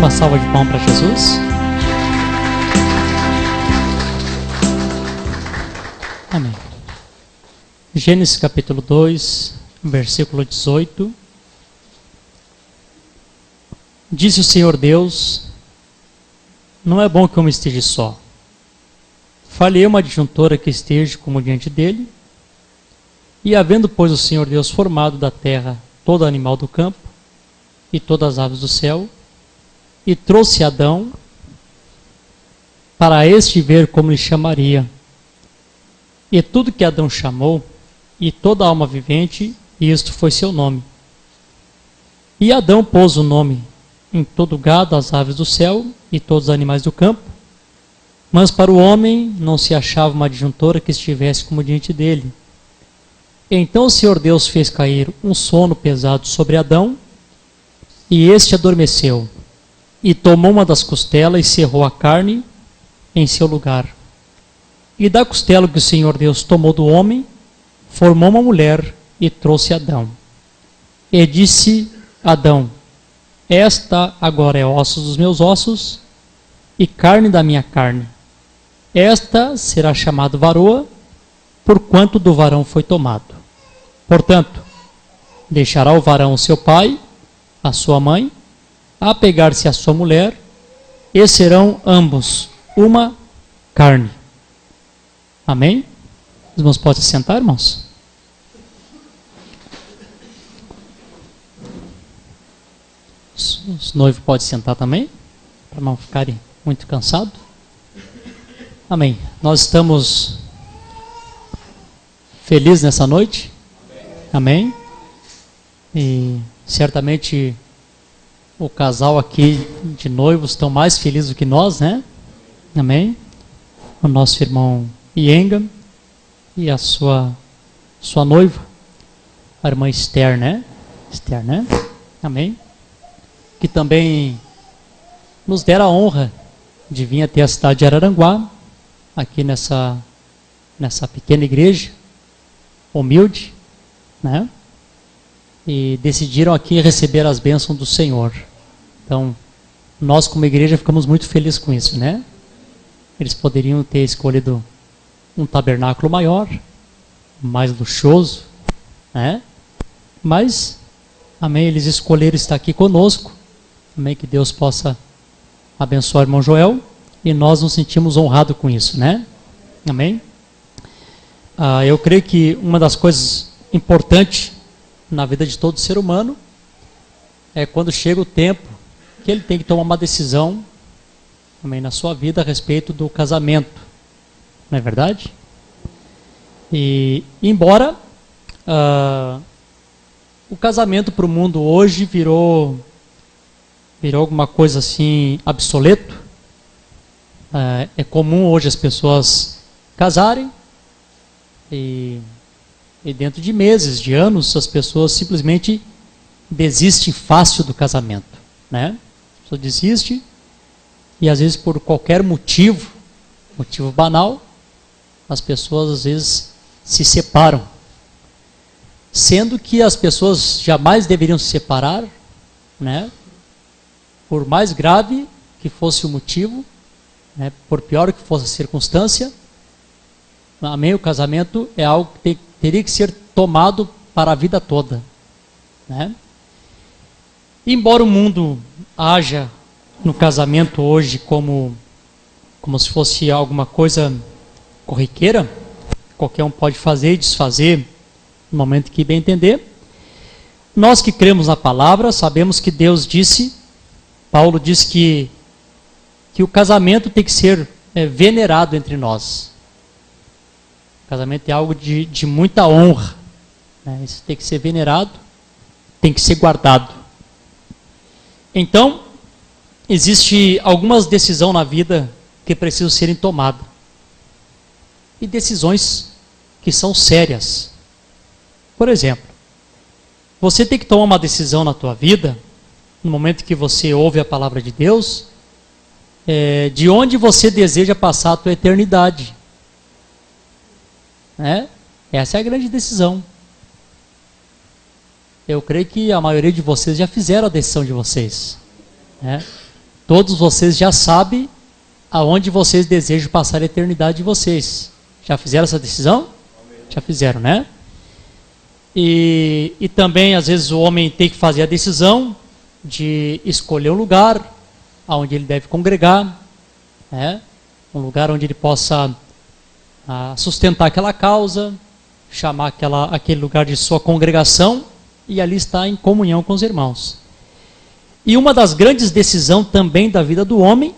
uma salva de palmas para Jesus. Amém. Gênesis capítulo 2, versículo 18. Disse o Senhor Deus: não é bom que o homem esteja só. Falei uma adjuntora que esteja como diante dele. E havendo, pois, o Senhor Deus formado da terra todo animal do campo e todas as aves do céu, e trouxe Adão para este ver como lhe chamaria. E tudo que Adão chamou, e toda alma vivente, isto foi seu nome. E Adão pôs o nome em todo o gado, as aves do céu e todos os animais do campo. Mas para o homem não se achava uma adjuntora que estivesse como diante dele. Então o Senhor Deus fez cair um sono pesado sobre Adão, e este adormeceu, e tomou uma das costelas e cerrou a carne em seu lugar. E da costela que o Senhor Deus tomou do homem, formou uma mulher e trouxe Adão. E disse Adão: esta agora é ossos dos meus ossos e carne da minha carne. Esta será chamada varoa, porquanto do varão foi tomado. Portanto, deixará o varão o seu pai, a sua mãe, apegar-se à sua mulher, e serão ambos uma carne. Amém? Os irmãos podem se sentar, irmãos? Os noivos podem sentar também, para não ficarem muito cansados. Amém. Nós estamos felizes nessa noite. Amém. E certamente o casal aqui de noivos estão mais felizes do que nós, né? Amém. O nosso irmão Ienga e a sua noiva, a irmã Esther, né? Esther, né? Amém. Que também nos dera a honra de vir até a cidade de Araranguá, aqui nessa pequena igreja, humilde, né? E decidiram aqui receber as bênçãos do Senhor. Então, nós como igreja ficamos muito felizes com isso, né? Eles poderiam ter escolhido um tabernáculo maior, mais luxuoso, né? Mas, amém, eles escolheram estar aqui conosco. Amém, que Deus possa abençoar o irmão Joel, e nós nos sentimos honrados com isso, né? Amém? Eu creio que uma das coisas importantes na vida de todo ser humano é quando chega o tempo que ele tem que tomar uma decisão, amém, na sua vida a respeito do casamento. Não é verdade? E embora o casamento para o mundo hoje virou alguma coisa assim obsoleto, é comum hoje as pessoas casarem e dentro de meses, de anos, as pessoas simplesmente desistem fácil do casamento, né? A pessoa desiste e às vezes por qualquer motivo banal, as pessoas às vezes se separam, sendo que as pessoas jamais deveriam se separar, né? Por mais grave que fosse o motivo, né? Por pior que fosse a circunstância, amém, o casamento é algo que teria que ser tomado para a vida toda, né? Embora o mundo haja no casamento hoje como se fosse alguma coisa corriqueira, qualquer um pode fazer e desfazer no momento que bem entender, nós que cremos na palavra sabemos que Deus disse, Paulo diz que o casamento tem que ser venerado entre nós. O casamento é algo de muita honra, né? Isso tem que ser venerado, tem que ser guardado. Então, existe algumas decisões na vida que precisam serem tomadas. E decisões que são sérias. Por exemplo, você tem que tomar uma decisão na tua vida, no momento que você ouve a palavra de Deus, de onde você deseja passar a tua eternidade. Né? Essa é a grande decisão. Eu creio que a maioria de vocês já fizeram a decisão de vocês, né? todos vocês já sabem aonde vocês desejam passar a eternidade de vocês. Já fizeram essa decisão? Já fizeram, né? E também, às vezes, o homem tem que fazer a decisão de escolher um lugar onde ele deve congregar, né? Um lugar onde ele possa sustentar aquela causa, chamar aquele lugar de sua congregação e ali estar em comunhão com os irmãos. E uma das grandes decisões também da vida do homem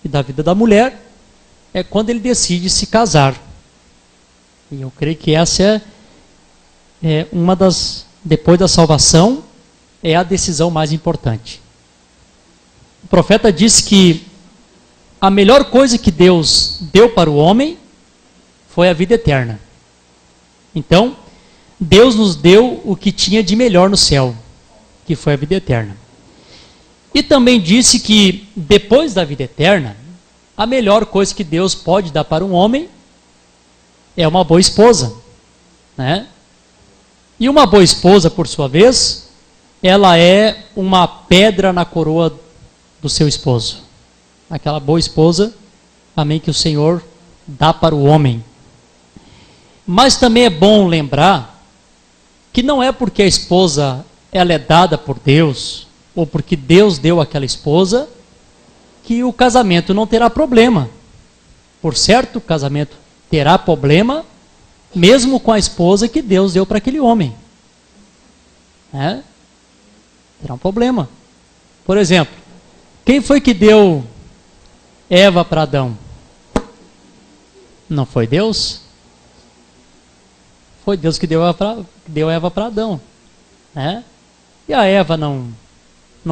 e da vida da mulher é quando ele decide se casar. E eu creio que essa é uma das, depois da salvação, é a decisão mais importante. O profeta disse que a melhor coisa que Deus deu para o homem foi a vida eterna. Então, Deus nos deu o que tinha de melhor no céu, que foi a vida eterna. E também disse que depois da vida eterna, a melhor coisa que Deus pode dar para um homem é uma boa esposa, né? E uma boa esposa, por sua vez, ela é uma pedra na coroa do seu esposo. Aquela boa esposa, amém, que o Senhor dá para o homem. Mas também é bom lembrar que não é porque a esposa ela é dada por Deus, ou porque Deus deu aquela esposa, que o casamento não terá problema. Por certo, o casamento terá problema, mesmo com a esposa que Deus deu para aquele homem. Terá um problema. Por exemplo, quem foi que deu Eva para Adão? Não foi Deus? Foi Deus que deu Eva para Adão. E a Eva não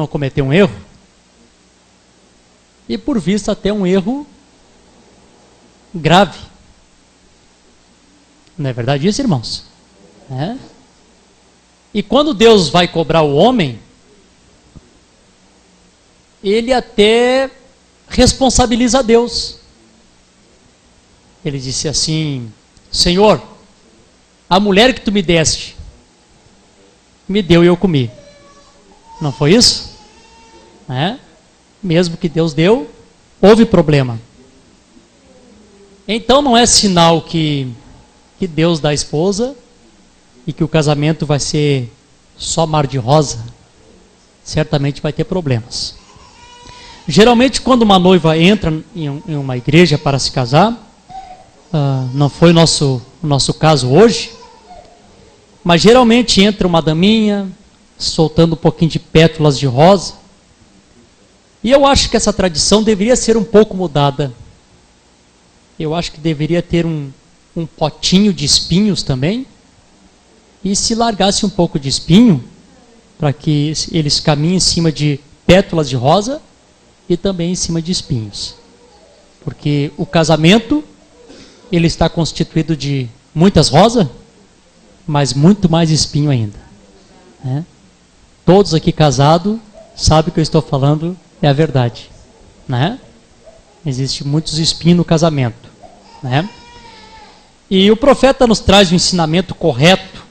cometeu um erro? E por vista até um erro grave. Não é verdade isso, irmãos? E quando Deus vai cobrar o homem, ele até responsabiliza a Deus. Ele disse assim: Senhor, a mulher que tu me deste, me deu e eu comi. Não foi isso? Mesmo que Deus deu, houve problema. Então não é sinal que Deus dá a esposa e que o casamento vai ser só mar de rosa. Certamente vai ter problemas. Geralmente quando uma noiva entra em uma igreja para se casar, não foi o nosso caso hoje, mas geralmente entra uma daminha soltando um pouquinho de pétalas de rosa. E eu acho que essa tradição deveria ser um pouco mudada. Eu acho que deveria ter um potinho de espinhos também, e se largasse um pouco de espinho, para que eles caminhem em cima de pétalas de rosa e também em cima de espinhos. Porque o casamento, ele está constituído de muitas rosas, mas muito mais espinho ainda. Todos aqui casados sabem que eu estou falando é a verdade. Existe muitos espinhos no casamento. E o profeta nos traz um ensinamento correto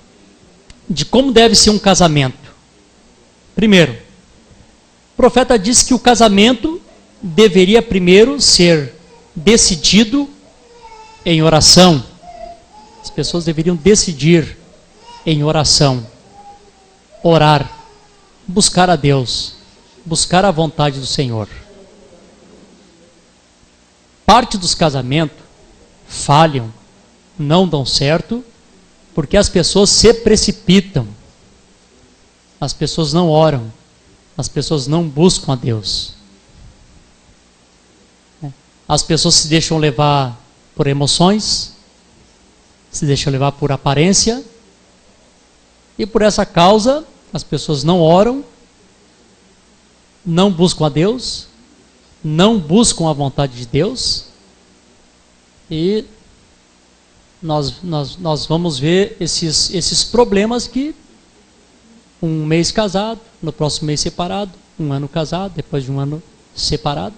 de como deve ser um casamento. Primeiro, o profeta diz que o casamento deveria primeiro ser decidido em oração. As pessoas deveriam decidir em oração, orar, buscar a Deus, buscar a vontade do Senhor. Parte dos casamentos falham, não dão certo, porque as pessoas se precipitam, as pessoas não oram, as pessoas não buscam a Deus. As pessoas se deixam levar por emoções, se deixam levar por aparência, e por essa causa as pessoas não oram, não buscam a Deus, não buscam a vontade de Deus, e nós vamos ver esses problemas que um mês casado, no próximo mês separado, um ano casado, depois de um ano separado,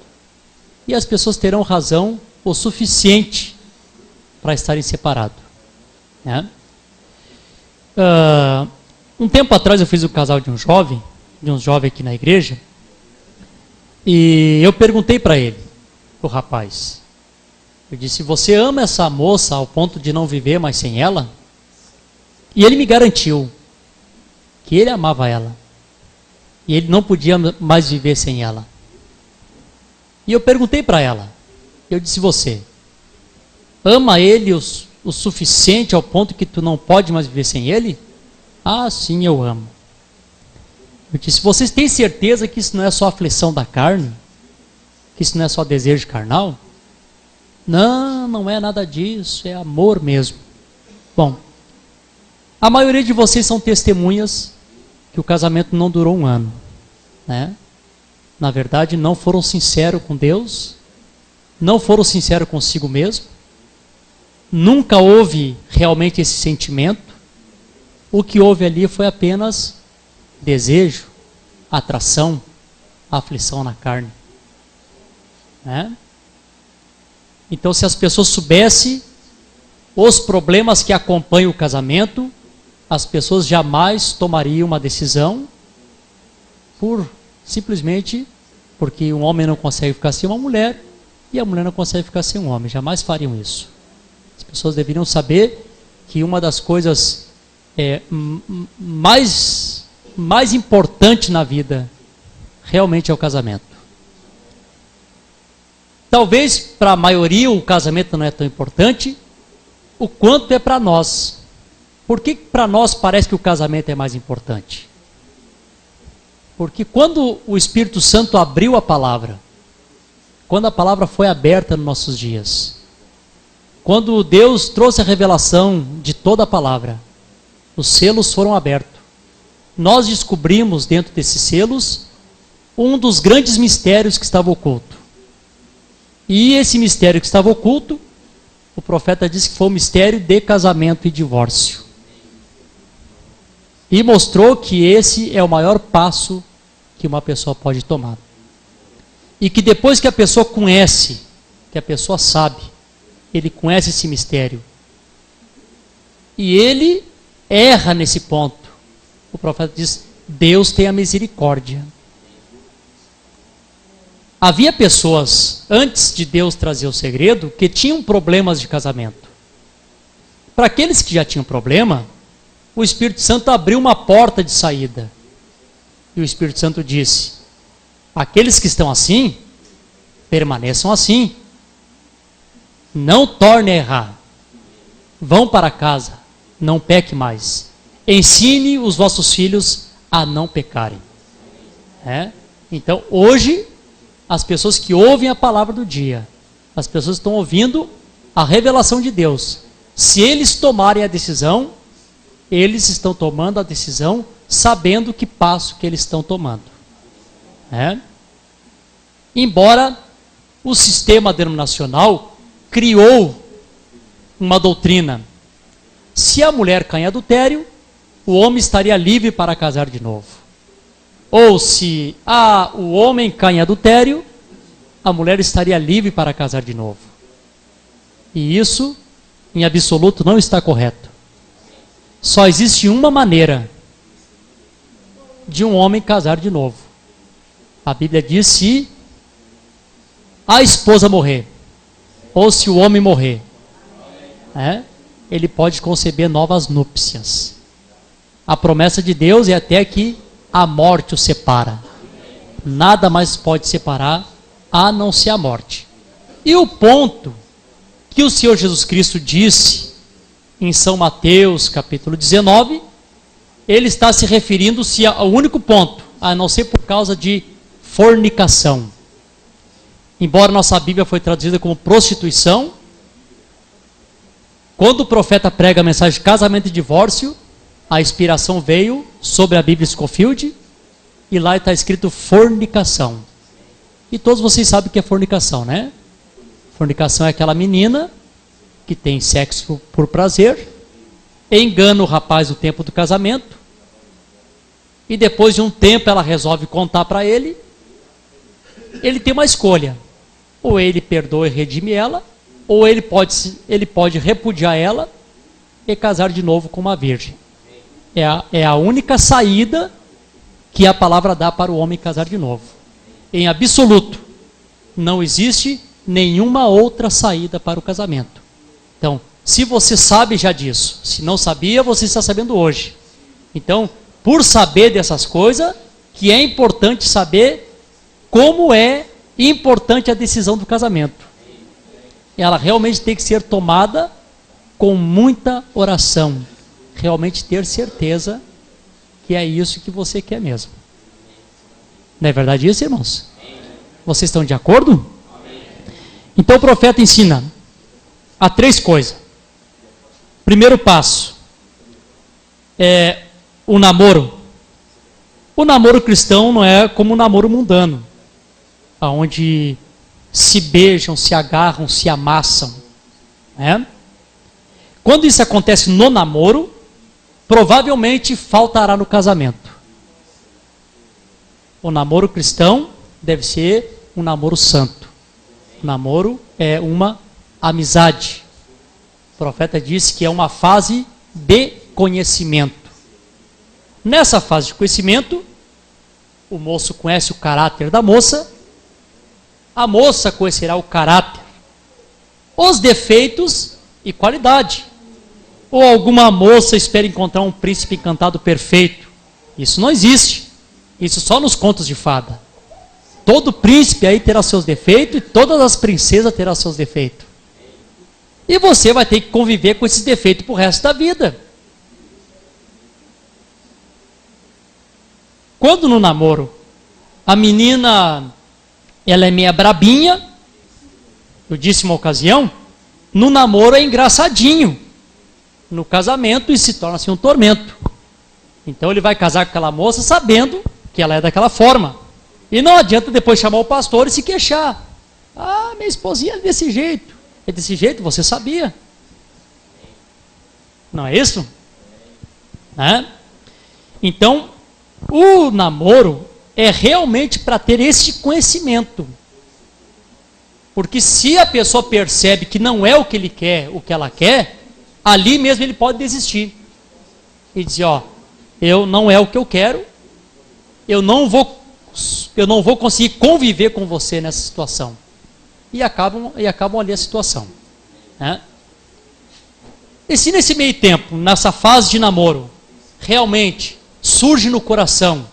e as pessoas terão razão o suficiente para estarem separados. Um tempo atrás eu fiz o casal de um jovem aqui na igreja, E eu perguntei para ele, o rapaz, eu disse, você ama essa moça ao ponto de não viver mais sem ela? E ele me garantiu que ele amava ela. E ele não podia mais viver sem ela. E eu perguntei para ela, eu disse, você ama ele o suficiente ao ponto que tu não pode mais viver sem ele? Ah, sim, eu amo. Eu disse, vocês têm certeza que isso não é só aflição da carne? Que isso não é só desejo carnal? Não, não é nada disso, é amor mesmo. Bom, a maioria de vocês são testemunhas que o casamento não durou um ano, né? Na verdade, não foram sinceros com Deus, não foram sinceros consigo mesmo, nunca houve realmente esse sentimento. O que houve ali foi apenas desejo, atração, aflição na carne, né? Então, se as pessoas soubessem os problemas que acompanham o casamento, as pessoas jamais tomariam uma decisão simplesmente porque um homem não consegue ficar sem uma mulher e a mulher não consegue ficar sem um homem. Jamais fariam isso. As pessoas deveriam saber que uma das coisas mais importantes na vida realmente é o casamento. Talvez para a maioria o casamento não é tão importante o quanto é para nós. Por que para nós parece que o casamento é mais importante? Porque quando o Espírito Santo abriu a palavra, quando a palavra foi aberta nos nossos dias, quando Deus trouxe a revelação de toda a palavra, os selos foram abertos. Nós descobrimos dentro desses selos um dos grandes mistérios que estava oculto. E esse mistério que estava oculto, o profeta disse que foi o mistério de casamento e divórcio. E mostrou que esse é o maior passo que uma pessoa pode tomar. E que depois que a pessoa conhece, que a pessoa sabe, ele conhece esse mistério, e ele erra nesse ponto, o profeta diz, Deus tem a misericórdia. Havia pessoas, antes de Deus trazer o segredo, que tinham problemas de casamento. Para aqueles que já tinham problema, o Espírito Santo abriu uma porta de saída. E o Espírito Santo disse, aqueles que estão assim, permaneçam assim. Não torne a errar. Vão para casa, não peque mais. Ensine os vossos filhos a não pecarem. Então, hoje, as pessoas que ouvem a palavra do dia, as pessoas estão ouvindo a revelação de Deus. Se eles tomarem a decisão, eles estão tomando a decisão sabendo que passo que eles estão tomando. Embora o sistema denominacional criou uma doutrina. Se a mulher cai em adultério, o homem estaria livre para casar de novo. Ou se o homem cai em adultério, a mulher estaria livre para casar de novo. E isso, em absoluto, não está correto. Só existe uma maneira de um homem casar de novo. A Bíblia diz, se a esposa morrer, ou se o homem morrer, ele pode conceber novas núpcias. A promessa de Deus é até que a morte o separa. Nada mais pode separar a não ser a morte. E o ponto que o Senhor Jesus Cristo disse em São Mateus capítulo 19, ele está se referindo-se ao único ponto, a não ser por causa de fornicação. Embora nossa Bíblia foi traduzida como prostituição, quando o profeta prega a mensagem de casamento e divórcio, a inspiração veio sobre a Bíblia Scofield, e lá está escrito fornicação. E todos vocês sabem o que é fornicação, né? Fornicação é aquela menina que tem sexo por prazer, engana o rapaz no tempo do casamento, e depois de um tempo ela resolve contar para ele. Ele tem uma escolha: ou ele perdoa e redime ela, ou ele pode repudiar ela e casar de novo com uma virgem. É a única saída que a palavra dá para o homem casar de novo. em absoluto, não existe nenhuma outra saída para o casamento. Então, se você sabe já disso, se não sabia, você está sabendo hoje. Então, por saber dessas coisas, que é importante saber como é importante a decisão do casamento. Ela realmente tem que ser tomada com muita oração. Realmente ter certeza que é isso que você quer mesmo. Não é verdade isso, irmãos? Vocês estão de acordo? Então o profeta ensina a 3 coisas. Primeiro passo é o namoro. O namoro cristão não é como o namoro mundano, onde se beijam, se agarram, se amassam. Né? Quando isso acontece no namoro, provavelmente faltará no casamento. O namoro cristão deve ser um namoro santo. O namoro é uma amizade. O profeta disse que é uma fase de conhecimento. Nessa fase de conhecimento, o moço conhece o caráter da moça, a moça conhecerá o caráter, os defeitos e qualidade. Ou alguma moça espera encontrar um príncipe encantado perfeito. Isso não existe. Isso só nos contos de fada. Todo príncipe aí terá seus defeitos e todas as princesas terão seus defeitos. E você vai ter que conviver com esses defeitos pro resto da vida. Quando no namoro a menina ela é meia brabinha, eu disse uma ocasião, no namoro é engraçadinho. No casamento isso se torna assim um tormento. Então ele vai casar com aquela moça sabendo que ela é daquela forma. E não adianta depois chamar o pastor e se queixar. Ah, minha esposinha é desse jeito. É desse jeito, você sabia. Não é isso? Né? Então, o namoro é realmente para ter esse conhecimento. Porque se a pessoa percebe que não é o que ele quer, o que ela quer, ali mesmo ele pode desistir. E dizer, ó, não é o que eu quero, eu não vou conseguir conviver com você nessa situação. E acabam ali a situação. Né? E se nesse meio tempo, nessa fase de namoro, realmente surge no coração,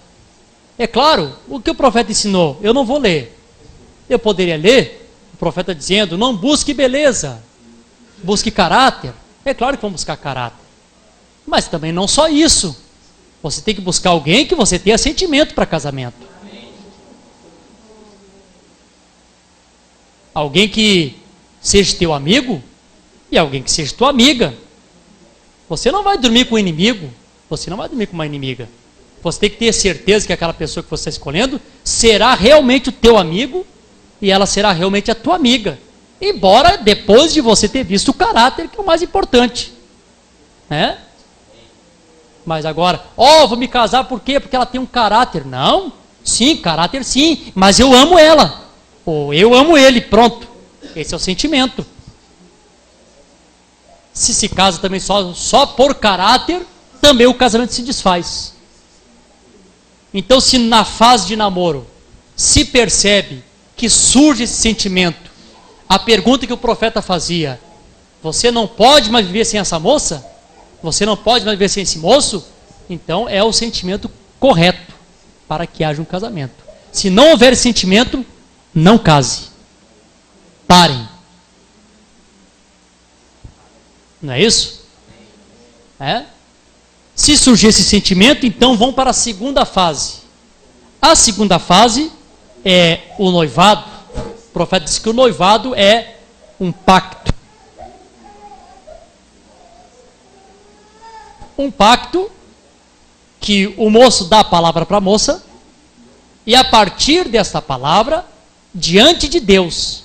é claro, o que o profeta ensinou, eu não vou ler. Eu poderia ler o profeta dizendo, não busque beleza, busque caráter. É claro que vamos buscar caráter. Mas também não só isso. Você tem que buscar alguém que você tenha sentimento para casamento. Alguém que seja teu amigo e alguém que seja tua amiga. Você não vai dormir com um inimigo, você não vai dormir com uma inimiga. Você tem que ter certeza que aquela pessoa que você está escolhendo será realmente o teu amigo e ela será realmente a tua amiga. Embora depois de você ter visto o caráter, que é o mais importante. Né? Mas agora, vou me casar por quê? Porque ela tem um caráter. Não, sim, caráter sim, mas eu amo ela. Ou eu amo ele, pronto. Esse é o sentimento. Se casa também só por caráter, também o casamento se desfaz. Então, se na fase de namoro se percebe que surge esse sentimento, a pergunta que o profeta fazia, você não pode mais viver sem essa moça? Você não pode mais viver sem esse moço? Então é o sentimento correto para que haja um casamento. Se não houver sentimento, não case. Parem. Não é isso? É? Se surgir esse sentimento, então vão para a segunda fase. A segunda fase é o noivado. O profeta diz que o noivado é um pacto. Um pacto que o moço dá a palavra para a moça e a partir desta palavra, diante de Deus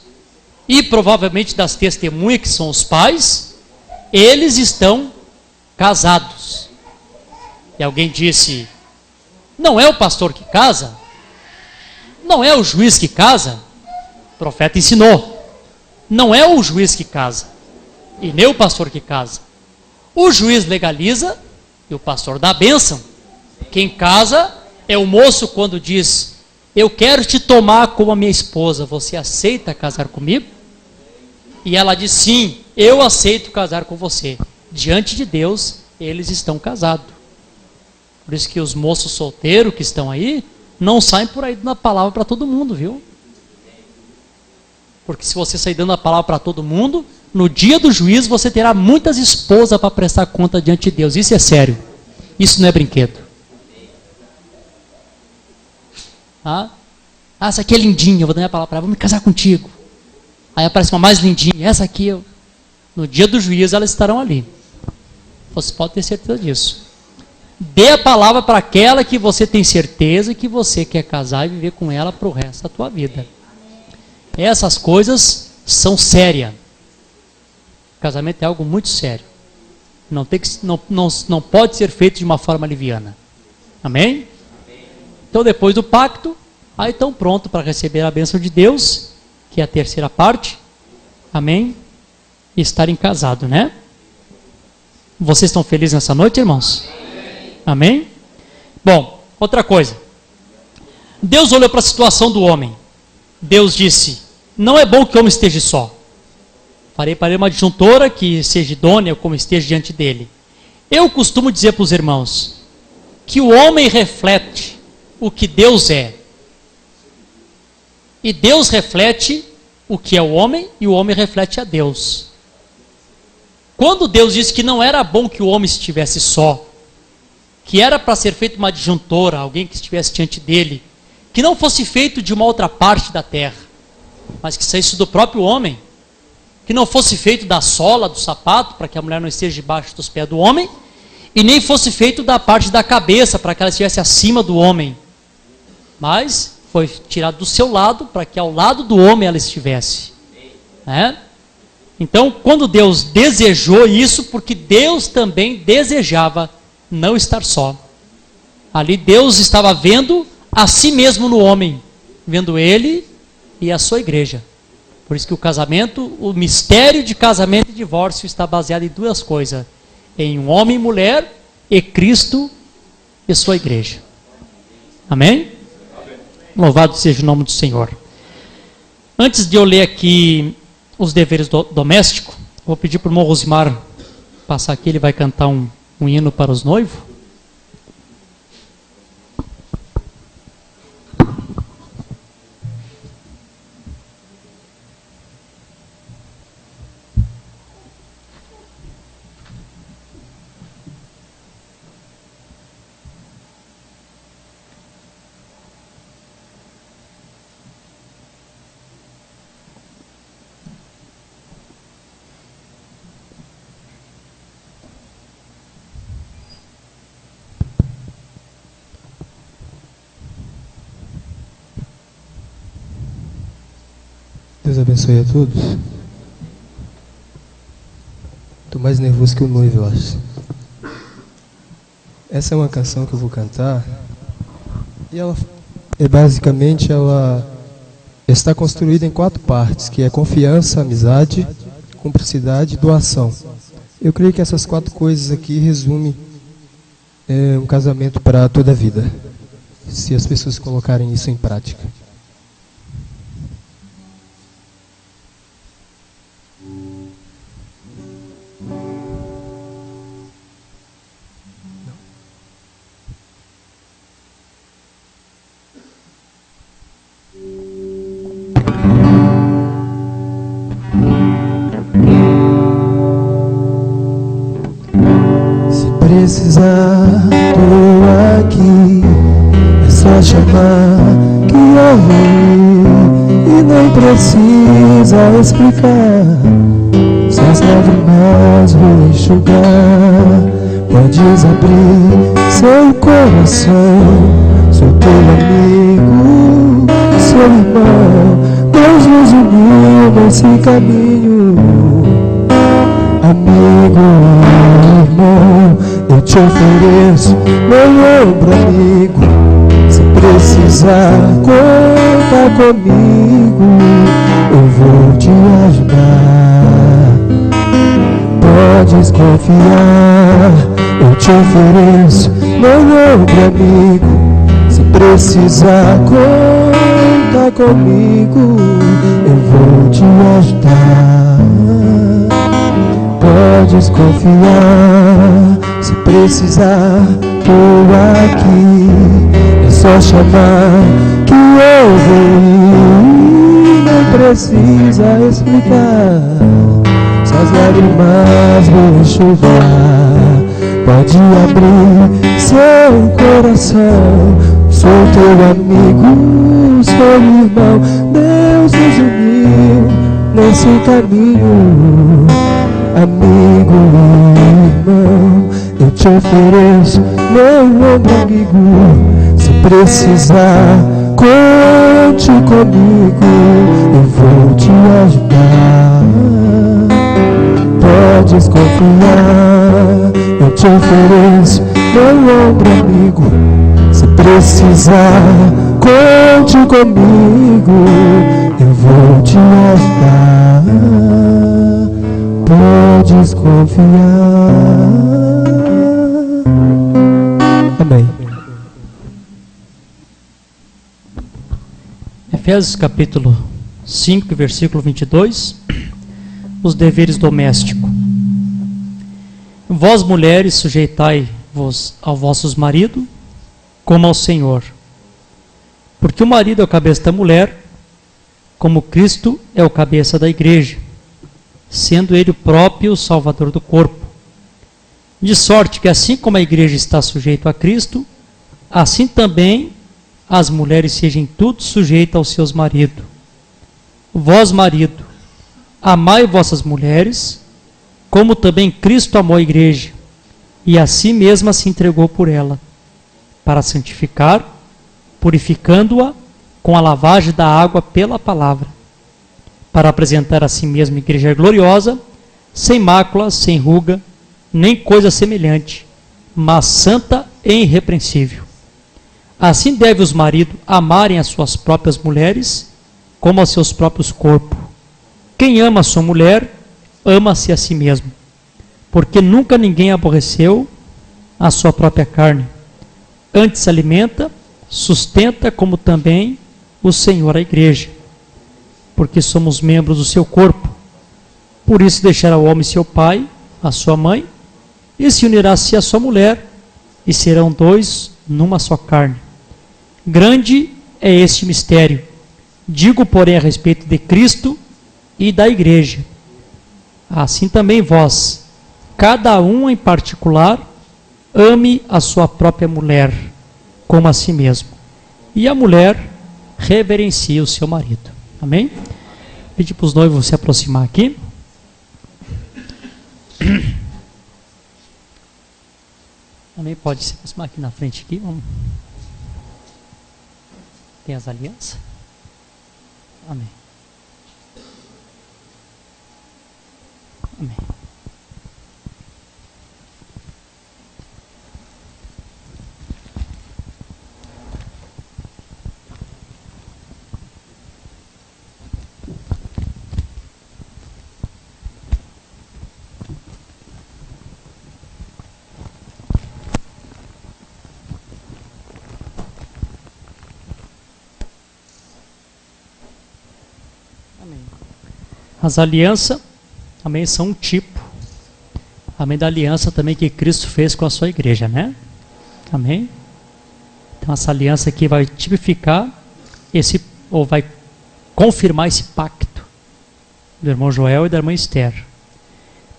e provavelmente das testemunhas que são os pais, eles estão casados. E alguém disse, não é o pastor que casa? Não é o juiz que casa? O profeta ensinou, não é o juiz que casa e nem o pastor que casa. O juiz legaliza e o pastor dá a bênção. Quem casa é o moço quando diz, eu quero te tomar como a minha esposa, você aceita casar comigo? E ela diz, sim, eu aceito casar com você. Diante de Deus, eles estão casados. Por isso que os moços solteiros que estão aí, não saem por aí dando a palavra para todo mundo, viu? Porque se você sair dando a palavra para todo mundo, no dia do juízo você terá muitas esposas para prestar conta diante de Deus. Isso é sério. Isso não é brinquedo. Essa aqui é lindinha, eu vou dar minha palavra para ela, vou me casar contigo. Aí aparece uma mais lindinha, essa aqui, no dia do juízo elas estarão ali. Você pode ter certeza disso. Dê a palavra para aquela que você tem certeza que você quer casar e viver com ela para o resto da tua vida. Essas coisas são sérias. Casamento é algo muito sério. Não pode ser feito de uma forma liviana. Amém? Então depois do pacto, aí estão prontos para receber a bênção de Deus, que é a terceira parte. Amém? E estarem casados, né? Vocês estão felizes nessa noite, irmãos? Amém? Bom, outra coisa. Deus olhou para a situação do homem. Deus disse, não é bom que o homem esteja só. Farei para ele uma adjuntora que seja idônea como esteja diante dele. Eu costumo dizer para os irmãos que o homem reflete o que Deus é. E Deus reflete o que é o homem e o homem reflete a Deus. Quando Deus disse que não era bom que o homem estivesse só, que era para ser feita uma adjuntora, alguém que estivesse diante dele, que não fosse feito de uma outra parte da terra, mas que saísse do próprio homem, que não fosse feito da sola, do sapato, para que a mulher não esteja debaixo dos pés do homem, e nem fosse feito da parte da cabeça, para que ela estivesse acima do homem, mas foi tirado do seu lado, para que ao lado do homem ela estivesse. Então, quando Deus desejou isso, porque Deus também desejava não estar só. Ali Deus estava vendo a si mesmo no homem, vendo ele e a sua igreja. Por isso que o casamento, o mistério de casamento e divórcio está baseado em duas coisas: em um homem e mulher, e Cristo e sua igreja. Amém? Louvado seja o nome do Senhor. Antes de eu ler aqui os deveres domésticos, vou pedir para o irmão Rosimar passar aqui, ele vai cantar um hino para os noivos. Deus abençoe a todos. Estou mais nervoso que o noivo, eu acho. Essa é uma canção que eu vou cantar. E ela basicamente ela está construída em 4 partes, que é confiança, amizade, cumplicidade e doação. Eu creio que essas 4 coisas aqui resumem um casamento para toda a vida, se as pessoas colocarem isso em prática. Precisar, tô aqui, é só chamar que eu vou, e nem precisa explicar, só as lágrimas vou enxugar. Podes abrir seu coração, sou teu amigo, seu irmão. Deus nos uniu nesse caminho, amigo, irmão. Eu te ofereço meu ombro amigo, se precisar conta comigo, eu vou te ajudar. Podes confiar, eu te ofereço meu ombro amigo, se precisar conta comigo, eu vou te ajudar. Podes confiar, se precisar, tô aqui. É só chamar que eu vou ir. Não precisa explicar, suas lágrimas vou enxugar. Pode abrir seu coração, sou teu amigo, sou irmão. Deus nos uniu nesse caminho. Amigo e irmão, eu te ofereço meu ombro amigo. Se precisar, conte comigo, eu vou te ajudar. Podes confiar, eu te ofereço meu ombro amigo. Se precisar, conte comigo, eu vou te ajudar. Podes confiar. Amém. Efésios capítulo 5, versículo 22. Os deveres domésticos. Vós mulheres, sujeitai-vos aos vossos maridos, como ao Senhor. Porque o marido é o cabeça da mulher, como Cristo é o cabeça da igreja, sendo ele o próprio Salvador do corpo. De sorte que assim como a igreja está sujeita a Cristo, assim também as mulheres sejam tudo sujeitas aos seus maridos. Vós, marido, amai vossas mulheres, como também Cristo amou a igreja, e a si mesma se entregou por ela, para santificar, purificando-a com a lavagem da água pela palavra, para apresentar a si mesma igreja gloriosa, sem mácula, sem ruga, nem coisa semelhante, mas santa e irrepreensível. Assim deve os maridos amarem as suas próprias mulheres, como aos seus próprios corpos. Quem ama a sua mulher, ama-se a si mesmo, porque nunca ninguém aborreceu a sua própria carne. Antes se alimenta, sustenta, como também o Senhor a igreja, porque somos membros do seu corpo. Por isso deixará o homem seu pai, a sua mãe, e se unirá-se à sua mulher, e serão dois numa só carne. Grande é este mistério. Digo, porém, a respeito de Cristo e da igreja. Assim também vós, cada um em particular, ame a sua própria mulher, como a si mesmo. E a mulher reverencie o seu marido. Amém? Pedir para os noivos se aproximar aqui. Também pode se aproximar aqui na frente aqui. Vamos. Tem as alianças? Amém. Amém. As alianças também são um tipo, amém, da aliança também que Cristo fez com a sua igreja, né? Amém? Então essa aliança aqui vai tipificar ou vai confirmar esse pacto do irmão Joel e da irmã Esther.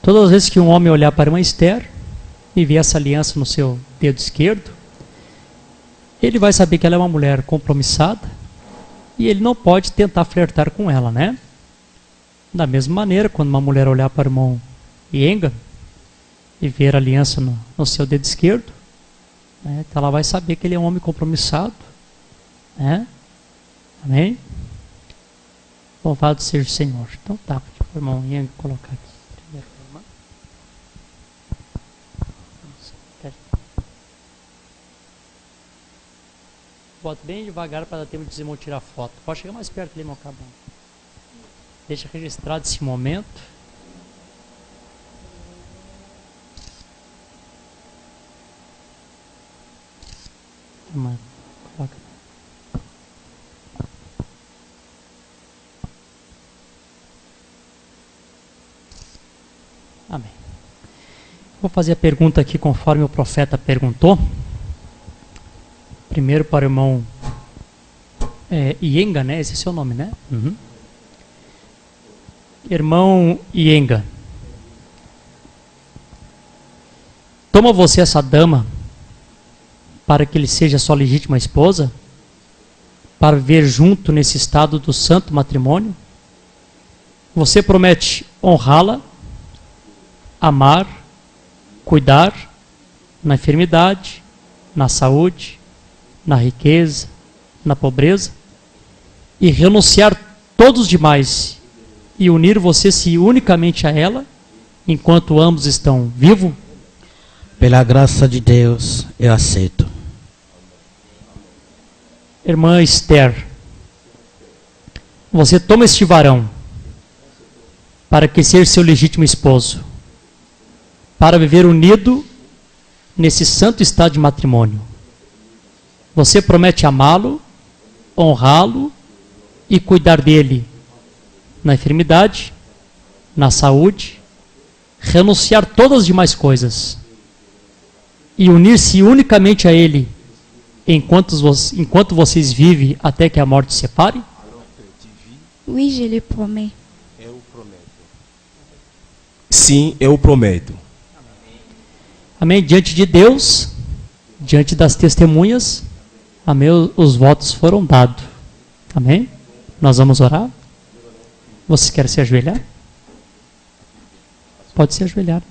Todas as vezes que um homem olhar para a irmã Esther e ver essa aliança no seu dedo esquerdo, ele vai saber que ela é uma mulher compromissada e ele não pode tentar flertar com ela, né? Da mesma maneira, quando uma mulher olhar para o irmão Yenga e ver a aliança no seu dedo esquerdo, né, então ela vai saber que ele é um homem compromissado, né? Amém? Louvado seja o Senhor. Então tá, o irmão Yenga colocar aqui. Primeiro, irmã. Bota bem devagar para dar tempo de irmão tirar foto. Pode chegar mais perto ali, irmão Cabão. Deixa registrado esse momento. Coloca. Vou fazer a pergunta aqui conforme o profeta perguntou. Primeiro para o irmão Ienga, né? Esse é o seu nome, né? Uhum. Irmão Ienga, toma você essa dama para que ele seja sua legítima esposa? Para viver junto nesse estado do santo matrimônio? Você promete honrá-la, amar, cuidar, na enfermidade, na saúde, na riqueza, na pobreza, e renunciar todos os demais e unir você-se unicamente a ela, enquanto ambos estão vivos? Pela graça de Deus, eu aceito. Irmã Esther, você toma este varão para que seja seu legítimo esposo, para viver unido nesse santo estado de matrimônio. Você promete amá-lo, honrá-lo e cuidar dele na enfermidade, na saúde, renunciar todas as demais coisas e unir-se unicamente a ele enquanto vocês vivem até que a morte separe? Oui, je le promets. Sim, eu prometo. Amém? Diante de Deus, diante das testemunhas, amém? Os votos foram dados. Amém? Nós vamos orar. Você quer se ajoelhar? Pode se ajoelhar.